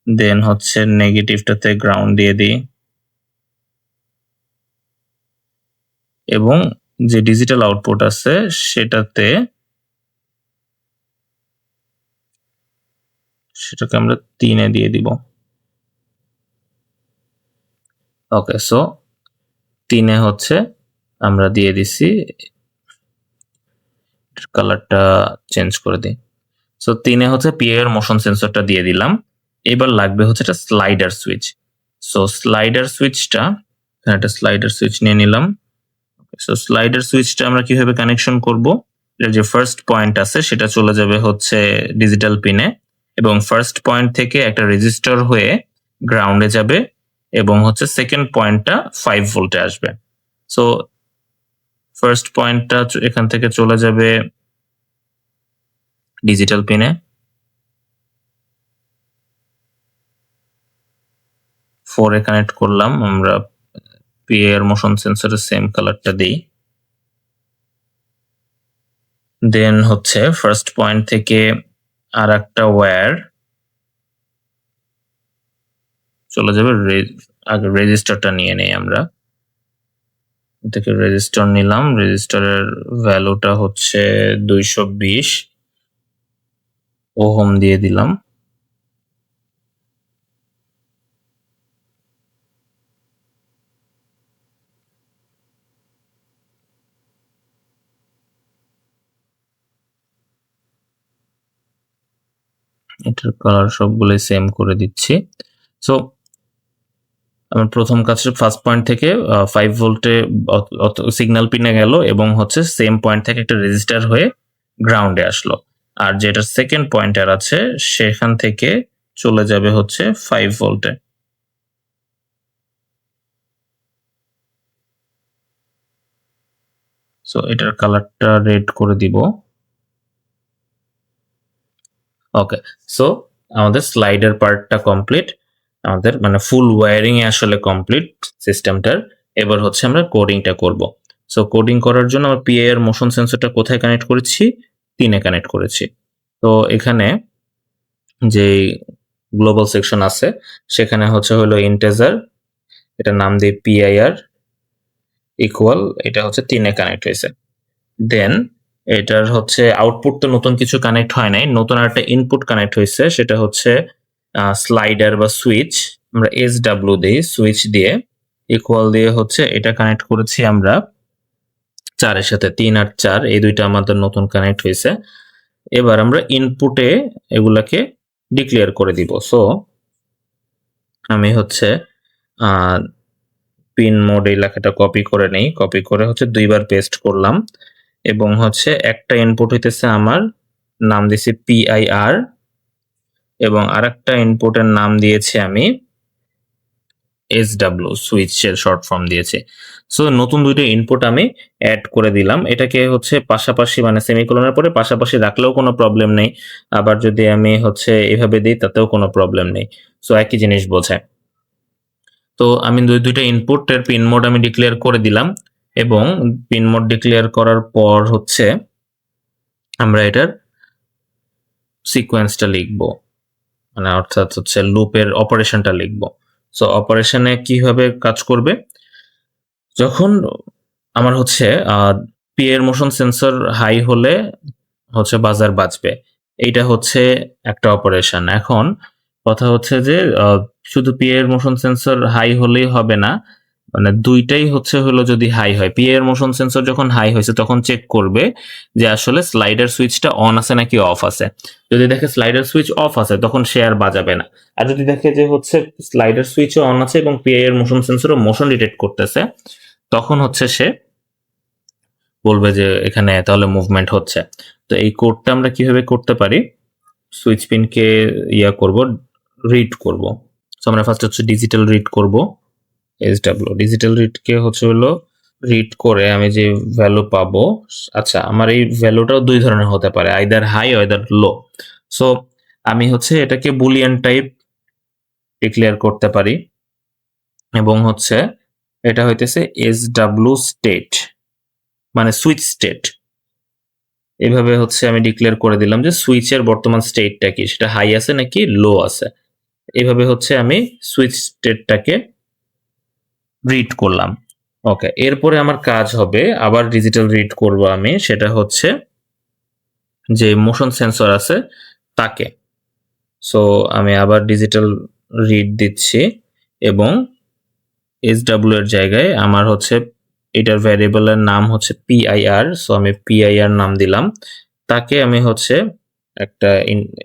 দেন হচ্ছে নেগেটিভটাতে গ্রাউন্ড দিয়ে দিই, এবং যে ডিজিটাল আউটপুট আছে সেটাকে আমরা 3 এ দিয়ে দিব। ওকে, সো 3 এ হচ্ছে আমরা দিয়ে দিছি, কালারটা চেঞ্জ করে দিই। সো 3 এ হচ্ছে পিআইআর মোশন সেন্সরটা দিয়ে দিলাম। এবার লাগবে হচ্ছে একটা স্লাইডার সুইচ, সো স্লাইডার সুইচটা, একটা স্লাইডার সুইচ নিয়ে নিলাম। সো স্লাইডার সুইচটা আমরা কিভাবে কানেকশন করব? এর যে ফার্স্ট পয়েন্ট আছে সেটা চলে যাবে হচ্ছে ডিজিটাল পিনে, এবং ফার্স্ট পয়েন্ট থেকে একটা রেজিস্টার হয়ে গ্রাউন্ডে যাবে, এবং হচ্ছে সেকেন্ড পয়েন্টটা 5 ভোল্টে আসবে। সো ফার্স্ট পয়েন্টটা এখান থেকে চলে যাবে ডিজিটাল পিনে, 4 এ কানেক্ট করলাম। আমরা পিআইআর মোশন সেন্সরের সেম কালারটা দিই। দেন হচ্ছে ফার্স্ট পয়েন্ট থেকে আর একটা ওয়্যার চলে যাবে, আগে রেজিস্টারটা নিয়ে নেই আমরা। থেকে রেজিস্টার নিলাম, রেজিস্টারের ভ্যালুটা হচ্ছে 220 ওহম দিয়ে দিলাম। এটার কালার সবগুলোই সেম করে দিচ্ছি। সো আমার প্রথম কাজটা ফার্স্ট পয়েন্ট থেকে 5 ভোল্টে সিগন্যাল পিনে গেল, এবং হচ্ছে সেম পয়েন্ট থেকে একটা রেজিস্টার হয়ে গ্রাউন্ডে আসলো। আর যেটা সেকেন্ড পয়েন্টার আছে সেখান থেকে চলে যাবে হচ্ছে 5 ভোল্টে। সো এটার কালারটা রেড করে দিব। ওকে, সো আমাদের স্লাইডার পার্টটা কমপ্লিট, আমাদের মানে ফুল ওয়্যারিং এ আসলে কমপ্লিট সিস্টেমটার। এবার হচ্ছে আমরা কোডিংটা করব। সো কোডিং করার জন্য আমরা পিআইআর মোশন সেন্সরটা কোথায় কানেক্ট করেছি? পিনে কানেক্ট করেছি। তো এখানে যে গ্লোবাল সেকশন আছে সেখানে হচ্ছে হলো ইন্টিজার, এটা নাম দিয়ে পিআইআর ইকুয়াল, এটা হচ্ছে 3 এ কানেক্ট হয়েছে। দেন এটার হচ্ছে আউটপুট তো নতুন কিছু কানেক্ট হয় নাই, নতুন একটা ইনপুট কানেক্ট হয়েছে, সেটা হচ্ছে স্লাইডার বা সুইচ। আমরা SW দিই, সুইচ দিয়ে ইকুয়াল দিয়ে হচ্ছে এটা কানেক্ট করেছি আমরা 4 এর সাথে। 3 আর 4 এই দুইটা আমাদের নতুন কানেক্ট হয়েছে। এবার আমরা ইনপুটে এগুলাকে ডিক্লেয়ার করে দিব। সো আমি হচ্ছে পিন মোড এই লেখাটা কপি করে নেই, কপি করে হচ্ছে 2 বার পেস্ট করলাম, এবং হচ্ছে একটা ইনপুট হইতেছে আমার, নাম দিয়েছি PIR, এবং আরেকটা ইনপুটের নাম দিয়েছি আমি SW, সুইচের শর্ট ফর্ম দিয়েছি। সো নতুন দুইটা ইনপুট আমি অ্যাড করে দিলাম। এটাকে হচ্ছে পাশাপাশি মানে সেমিকোলনের পরে পাশাপাশি রাখলেও কোনো প্রবলেম নেই, আবার যদি আমি হচ্ছে এভাবে দিই তাতেও কোনো প্রবলেম নেই। সো একই জিনিস বোঝায়। তো আমি দুইটা ইনপুটের পিন মোড আমি ডিক্লেয়ার করে দিলাম, এবং পিন মোড ডিক্লেয়ার করার পর হচ্ছে আমরা এটার সিকোয়েন্সটা লিখব, মানে অর্থাৎ হচ্ছে লুপের অপারেশনটা লিখব। সো অপারেশনে কিভাবে কাজ করবে? যখন আমার হচ্ছে পিআইআর মোশন সেন্সর হাই হলে হচ্ছে বাজার বাজবে, এইটা হচ্ছে একটা অপারেশন। এখন কথা হচ্ছে যে শুধু পিআইআর মোশন সেন্সর হাই হলেই হবে না, মানে দুইটাই হচ্ছে হলো যদি হাই হয়। পিআইআর মোশন সেন্সর যখন হাই হয়েছে তখন চেক করবে যে আসলে স্লাইডার সুইচটা অন আছে নাকি অফ আছে। যদি দেখে স্লাইডার সুইচ অফ আছে তখন সে আর বাজাবে না। আর যদি দেখে যে হচ্ছে স্লাইডার সুইচও অন আছে এবং পিআইআর মোশন সেন্সরও মোশন ডিটেক্ট করতেছে, তখন হচ্ছে সে বলবে যে এখানে তাহলে মুভমেন্ট হচ্ছে। তো এই কোডটা আমরা কিভাবে করতে পারি? সুইচ পিনকে করব, রিড করব। সো আমরা ফার্স্ট হচ্ছে ডিজিটাল রিড করব, SW ডিজিটাল রিডকে হচ্ছে হলো রিড করে আমি যে ভ্যালু পাবো, আচ্ছা আমার এই ভ্যালুটাও দুই ধরনের হতে পারে, আইদার হাই আইদার লো। সো আমি হচ্ছে এটাকে বুলিয়ান টাইপ ডিক্লেয়ার করতে পারি, এবং হচ্ছে এটা হইতেছে SW স্টেট, মানে সুইচ স্টেট। এভাবে হচ্ছে আমি ডিক্লেয়ার করে দিলাম যে সুইচের বর্তমান স্টেটটা কি, সেটা হাই আছে নাকি লো আছে। এইভাবে হচ্ছে আমি সুইচ স্টেটটাকে রিড করলাম। ওকে, এরপরে আমার কাজ হবে আবার ডিজিটাল রিড করব আমি, সেটা হচ্ছে যে মোশন সেন্সর আছে তাকে। সো আমি আবার ডিজিটাল রিড দিচ্ছি, এবং SW এর জায়গায় আমার হচ্ছে এটার ভ্যারিয়েবলের নাম হচ্ছে PIR। সো আমি PIR নাম দিলাম, তাকে আমি হচ্ছে একটা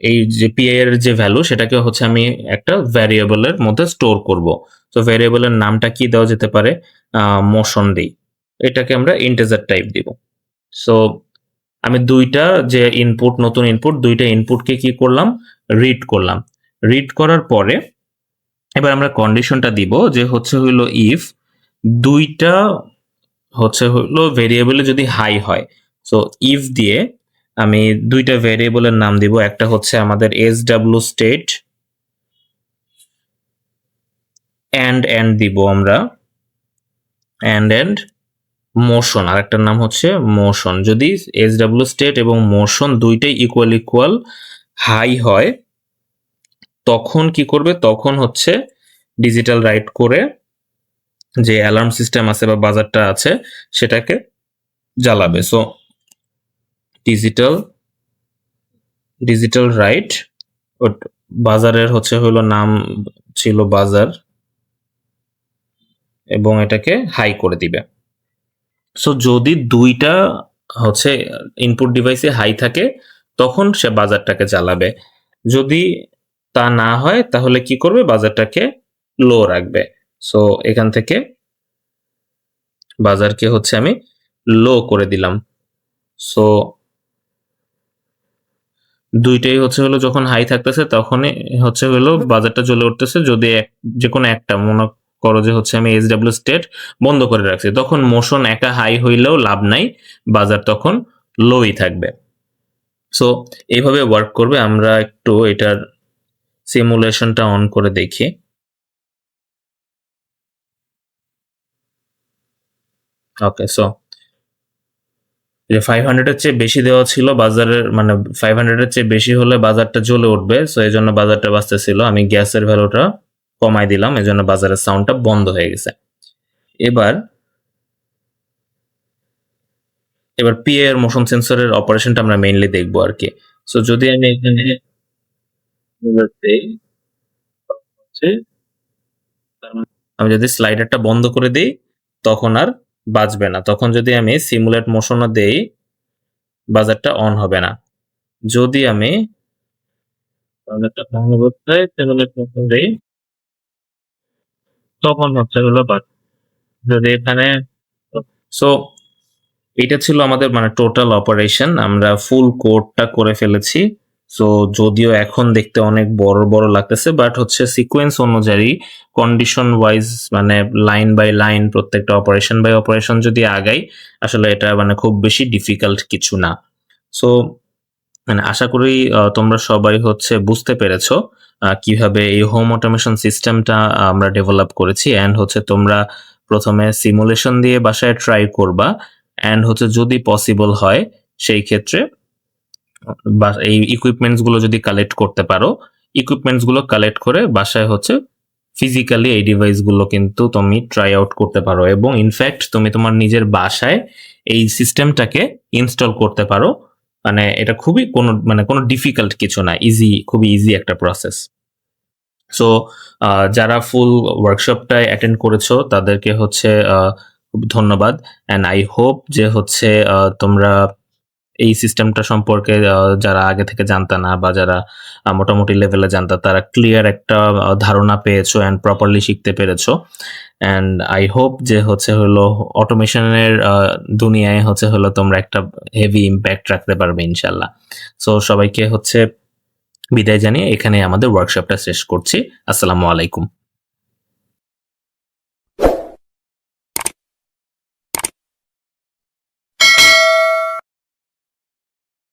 এই যে PIR এর যে ভ্যালু সেটাকে হচ্ছে আমি একটা ভ্যারিয়েবলের মধ্যে স্টোর করব। তো ভেরিয়েবলের নামটা কি দেওয়া যেতে পারে? মোশন দেই। এটাকে আমরা ইন্টিজার টাইপ দিব। সো আমি ২ টা যে ইনপুট, নতুন ইনপুট ২ টা ইনপুটকে কি করলাম? রিড করলাম। রিড করার পরে এবার আমরা কন্ডিশনটা দিব যে হচ্ছে হইলো ইফ ২ টা হচ্ছে হইলো ভেরিয়েবলে যদি হাই হয়। সো ইফ দিয়ে আমি ২ টা ভেরিয়েবলের নাম দিব। একটা হচ্ছে আমাদের SW state and দিব আমরা and মোশন, আরেকটার নাম হচ্ছে মোশন। যদি SW state এবং মোশন দুইটাই ইকুয়াল হাই হয় তখন কি করবে? তখন হচ্ছে ডিজিটাল রাইট করে যে অ্যালার্ম সিস্টেম আছে বা বাজারটা আছে সেটাকে জ্বালাবে। সো ডিজিটাল রাইট, বাজারের হচ্ছে হলো নাম ছিল বাজার এবং এটাকে হাই করে দিবে। সো যদি ২ টা হচ্ছে ইনপুট ডিভাইসে হাই থাকে তখন সে বাজারটাকে জ্বালাবে। যদি তা না হয় তাহলে কি করবে? বাজারটাকে লো রাখবে। সো এখান থেকে বাজারকে হচ্ছে আমি লো করে দিলাম। সো ২ টাই হচ্ছে হলো যখন হাই থাকতেছে তখনই হচ্ছে হলো বাজারটা জ্বলে উঠতেছে। যদি যেকোনো একটা মনে করো যে হচ্ছে আমি SW স্টেট বন্ধ করে রাখছি, তখন মোশন একা হাই হইলেও লাভ নাই, বাজার তখন লোই থাকবে। সো এইভাবে ওয়ার্ক করবে। আমরা একটু এটার সিমুলেশনটা অন করে দেখি। ওকে, সো যে 500 এর চেয়ে বেশি দেওয়া ছিল বাজারের, মানে 500 এর চেয়ে বেশি হলে বাজারটা জ্বলে উঠবে। সো এই জন্য বাজারটা বাঁচতেছিল। আমি গ্যাসের ভ্যালুটা কমাই দিলাম, এই জন্য বাজারের সাউন্ডটা বন্ধ হয়ে গেছে। এবার PI এর মোশন সেন্সরের অপারেশনটা আমরা মেইনলি দেখবো আর কি। সো যদি আমি এখানে আমি যদি স্লাইডারটা বন্ধ করে দিই তখন আর বাজবে না। তখন যদি আমি সিমুলেট মোশনও দেই বাজারটা অন হবে না। যদি আমি বাজারটা অন অবস্থায় সিমুলেট মোশন দেই তখন হচ্ছে হলো যদি এখানে সো এটা ছিল আমাদের মানে টোটাল অপারেশন। আমরা ফুল কোডটা করে ফেলেছি। সো যদিও এখন দেখতে অনেক বড় লাগতেছে, বাট হচ্ছে সিকোয়েন্স অনুযায়ী কন্ডিশন ওয়াইজ মানে লাইন বাই লাইন প্রত্যেকটা অপারেশন বাই অপারেশন যদি আগাই, আসলে এটা মানে খুব বেশি ডিফিকাল্ট কিছু না। সো মানে আশা করি তোমরা সবাই হচ্ছে বুঝতে পেরেছো কিভাবে এই হোম অটোমেশন সিস্টেমটা আমরা ডেভেলপ করেছি। অ্যান্ড হচ্ছে তোমরা প্রথমে সিমুলেশন দিয়ে বাসায় ট্রাই করবা, অ্যান্ড হচ্ছে যদি পসিবল হয় সেই ক্ষেত্রে বা এই ইকুইপমেন্টস গুলো যদি কালেক্ট করতে পারো, ইকুইপমেন্টস গুলো কালেক্ট করে বাসায় হচ্ছে ফিজিক্যালি এই ডিভাইস গুলো কিন্তু তুমি ট্রাই আউট করতে পারো, এবং ইনফ্যাক্ট তুমি তোমার নিজের বাসায় এই সিস্টেমটাকে ইনস্টল করতে পারো। মানে এটা খুবই কোনো ডিফিকাল্ট কিছু না, খুবই ইজি একটা প্রসেস। সো যারা ফুল ওয়ার্কশপটায় অ্যাটেন্ড করেছো তাদেরকে হচ্ছে খুব ধন্যবাদ। অ্যান্ড আই হোপ যে হচ্ছে তোমরা এই সিস্টেমটা সম্পর্কে যারা আগে থেকে জানতা না বা যারা মোটামুটি লেভেলে জানতা, তারা ক্লিয়ার একটা ধারণা পেয়েছো অ্যান্ড প্রপারলি শিখতে পেরেছো। অ্যান্ড আই হোপ যে হচ্ছে হলো অটোমেশনের দুনিয়ায় হচ্ছে হলো তোমরা একটা হেভি ইম্প্যাক্ট রাখতে পারবে ইনশাল্লাহ। সো সবাইকে হচ্ছে বিদায় জানিয়ে এখানে আমাদের ওয়ার্কশপটা শেষ করছি। আসসালামু আলাইকুম।